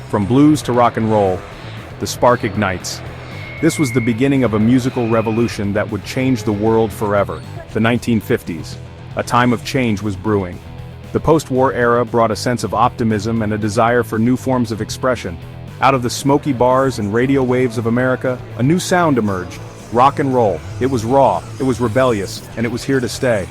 From blues to rock and roll, the spark ignites. This was the beginning of a musical revolution that would change the world forever. The 1950s. A time of change was brewing. The post-war era brought a sense of optimism and a desire for new forms of expression. Out of the smoky bars and radio waves of America, a new sound emerged. Rock and roll. It was raw, it was rebellious, and it was here to stay.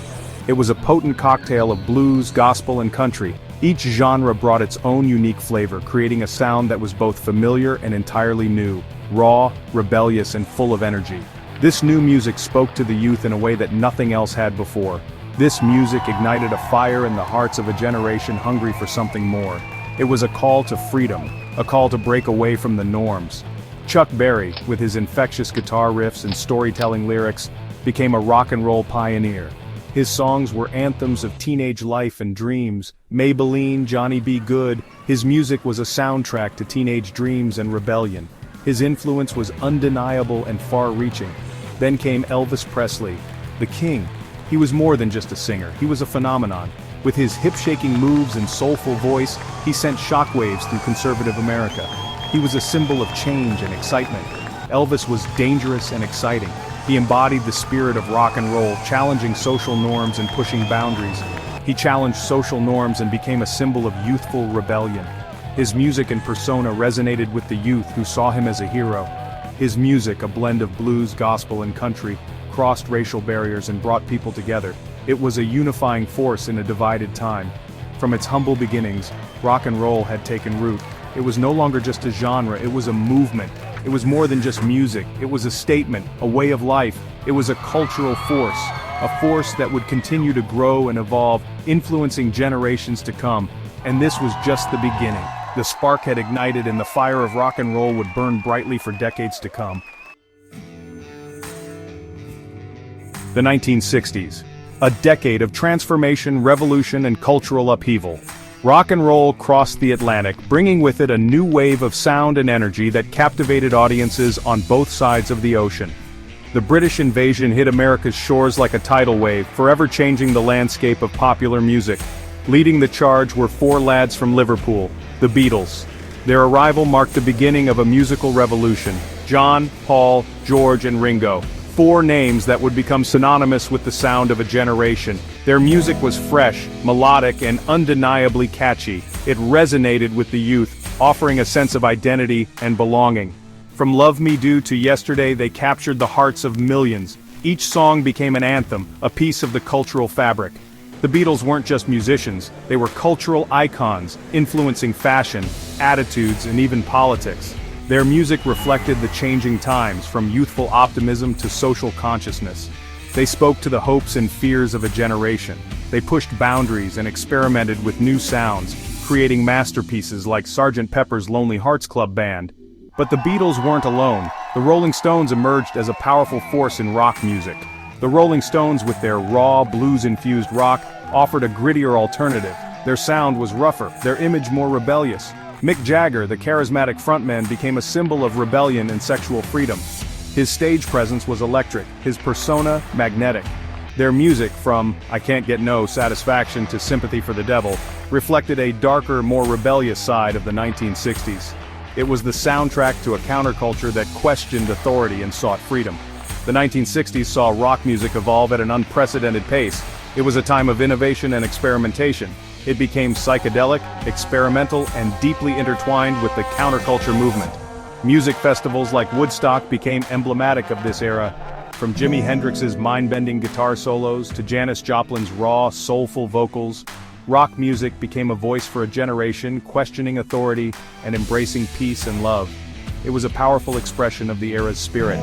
It was a potent cocktail of blues, gospel, and country. Each genre brought its own unique flavor, creating a sound that was both familiar and entirely new. Raw, rebellious, and full of energy. This new music spoke to the youth in a way that nothing else had before. This music ignited a fire in the hearts of a generation hungry for something more. It was a call to freedom, a call to break away from the norms. Chuck Berry, with his infectious guitar riffs and storytelling lyrics, became a rock and roll pioneer. His songs were anthems of teenage life and dreams. Maybelline, Johnny B. Goode, his music was a soundtrack to teenage dreams and rebellion. His influence was undeniable and far-reaching. Then came Elvis Presley, the king. He was more than just a singer, he was a phenomenon. With his hip-shaking moves and soulful voice, he sent shockwaves through conservative America. He was a symbol of change and excitement. Elvis was dangerous and exciting. He embodied the spirit of rock and roll, challenging social norms and pushing boundaries. He challenged social norms and became a symbol of youthful rebellion. His music and persona resonated with the youth who saw him as a hero. His music, a blend of blues, gospel, and country, crossed racial barriers and brought people together. It was a unifying force in a divided time. From its humble beginnings, rock and roll had taken root. It was no longer just a genre, it was a movement. It was more than just music, it was a statement, a way of life. It was a cultural force, a force that would continue to grow and evolve, influencing generations to come. And this was just the beginning. The spark had ignited and the fire of rock and roll would burn brightly for decades to come. The 1960s. A decade of transformation, revolution, and cultural upheaval. Rock and roll crossed the Atlantic, bringing with it a new wave of sound and energy that captivated audiences on both sides of the ocean. The British invasion hit America's shores like a tidal wave, forever changing the landscape of popular music. Leading the charge were four lads from Liverpool, the Beatles. Their arrival marked the beginning of a musical revolution. John, Paul, George, and Ringo. Four names that would become synonymous with the sound of a generation. Their music was fresh, melodic, and undeniably catchy. It resonated with the youth, offering a sense of identity and belonging. From Love Me Do to Yesterday, they captured the hearts of millions. Each song became an anthem, a piece of the cultural fabric. The Beatles weren't just musicians, they were cultural icons, influencing fashion, attitudes, and even politics. Their music reflected the changing times, from youthful optimism to social consciousness. They spoke to the hopes and fears of a generation. They pushed boundaries and experimented with new sounds, creating masterpieces like Sgt. Pepper's Lonely Hearts Club Band. But the Beatles weren't alone. The Rolling Stones emerged as a powerful force in rock music. The Rolling Stones, with their raw, blues-infused rock, offered a grittier alternative. Their sound was rougher, their image more rebellious. Mick Jagger, the charismatic frontman, became a symbol of rebellion and sexual freedom. His stage presence was electric, his persona magnetic. Their music, from I Can't Get No Satisfaction to Sympathy for the Devil, reflected a darker, more rebellious side of the 1960s. It was the soundtrack to a counterculture that questioned authority and sought freedom. The 1960s saw rock music evolve at an unprecedented pace. It was a time of innovation and experimentation. It became psychedelic, experimental, and deeply intertwined with the counterculture movement. Music festivals like Woodstock became emblematic of this era. From Jimi Hendrix's mind-bending guitar solos to Janis Joplin's raw, soulful vocals, rock music became a voice for a generation, questioning authority and embracing peace and love. It was a powerful expression of the era's spirit.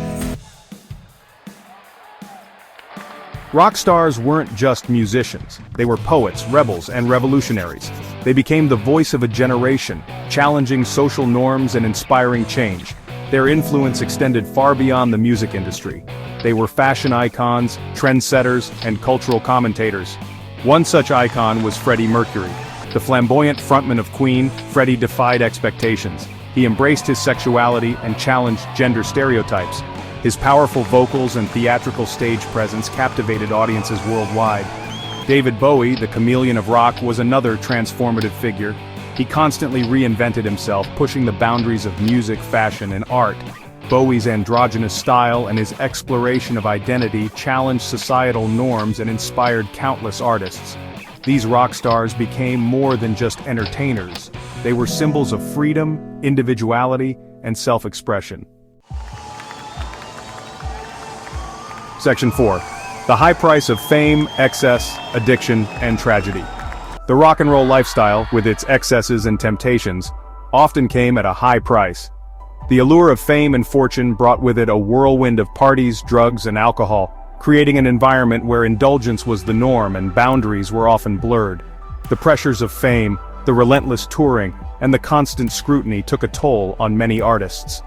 Rock stars weren't just musicians. They were poets, rebels, and revolutionaries. They became the voice of a generation, challenging social norms and inspiring change. Their influence extended far beyond the music industry. They were fashion icons, trendsetters, and cultural commentators. One such icon was Freddie Mercury. The flamboyant frontman of Queen, Freddie defied expectations. He embraced his sexuality and challenged gender stereotypes. His powerful vocals and theatrical stage presence captivated audiences worldwide. David Bowie, the chameleon of rock, was another transformative figure. He constantly reinvented himself, pushing the boundaries of music, fashion, and art. Bowie's androgynous style and his exploration of identity challenged societal norms and inspired countless artists. These rock stars became more than just entertainers. They were symbols of freedom, individuality, and self-expression. Section 4. The high price of fame, excess, addiction, and tragedy. The rock and roll lifestyle, with its excesses and temptations, often came at a high price. The allure of fame and fortune brought with it a whirlwind of parties, drugs, and alcohol, creating an environment where indulgence was the norm and boundaries were often blurred. The pressures of fame, the relentless touring, and the constant scrutiny took a toll on many artists.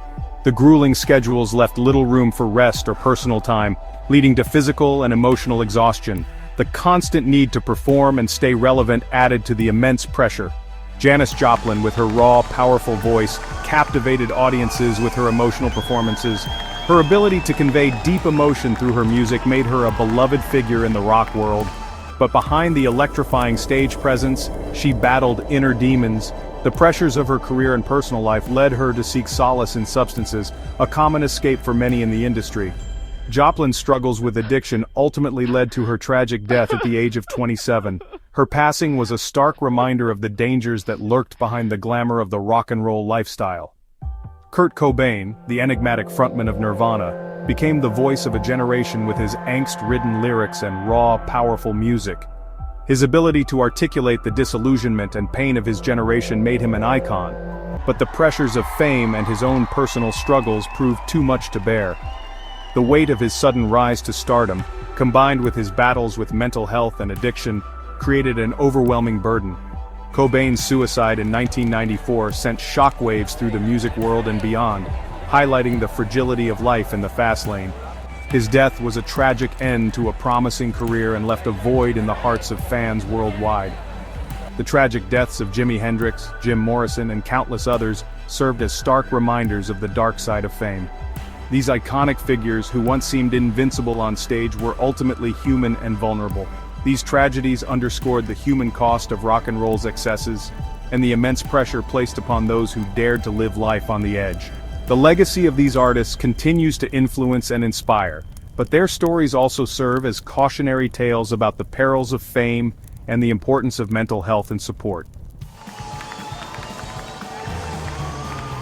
The grueling schedules left little room for rest or personal time, leading to physical and emotional exhaustion. The constant need to perform and stay relevant added to the immense pressure. Janis Joplin, with her raw, powerful voice, captivated audiences with her emotional performances. Her ability to convey deep emotion through her music made her a beloved figure in the rock world. But behind the electrifying stage presence, she battled inner demons. The pressures of her career and personal life led her to seek solace in substances, a common escape for many in the industry. Joplin's struggles with addiction ultimately led to her tragic death at the age of 27. Her passing was a stark reminder of the dangers that lurked behind the glamour of the rock and roll lifestyle. Kurt Cobain, the enigmatic frontman of Nirvana, became the voice of a generation with his angst-ridden lyrics and raw, powerful music. His ability to articulate the disillusionment and pain of his generation made him an icon, but the pressures of fame and his own personal struggles proved too much to bear. The weight of his sudden rise to stardom, combined with his battles with mental health and addiction, created an overwhelming burden. Cobain's suicide in 1994 sent shockwaves through the music world and beyond, highlighting the fragility of life in the fast lane. His death was a tragic end to a promising career and left a void in the hearts of fans worldwide. The tragic deaths of Jimi Hendrix, Jim Morrison, and countless others served as stark reminders of the dark side of fame. These iconic figures, who once seemed invincible on stage, were ultimately human and vulnerable. These tragedies underscored the human cost of rock and roll's excesses, and the immense pressure placed upon those who dared to live life on the edge. The legacy of these artists continues to influence and inspire, but their stories also serve as cautionary tales about the perils of fame and the importance of mental health and support.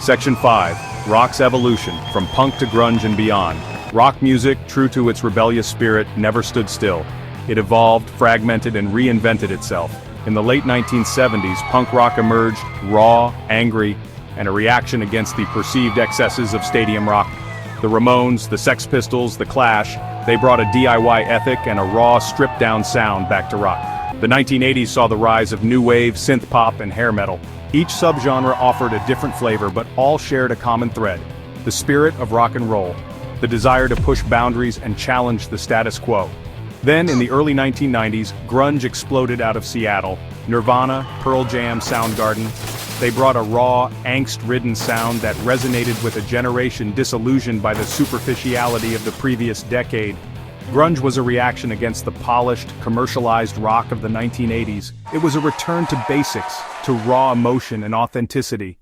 Section 5. Rock's evolution, from punk to grunge and beyond. Rock music, true to its rebellious spirit, never stood still. It evolved, fragmented, and reinvented itself. In the late 1970s, punk rock emerged, raw, angry, and a reaction against the perceived excesses of stadium rock. The Ramones, the Sex Pistols, the Clash, they brought a DIY ethic and a raw, stripped-down sound back to rock. The 1980s saw the rise of new wave, synth pop, and hair metal. Each subgenre offered a different flavor, but all shared a common thread: the spirit of rock and roll, the desire to push boundaries and challenge the status quo. Then, in the early 1990s, grunge exploded out of Seattle. Nirvana, Pearl Jam, Soundgarden, they brought a raw, angst-ridden sound that resonated with a generation disillusioned by the superficiality of the previous decade. Grunge was a reaction against the polished, commercialized rock of the 1980s. It was a return to basics, to raw emotion and authenticity.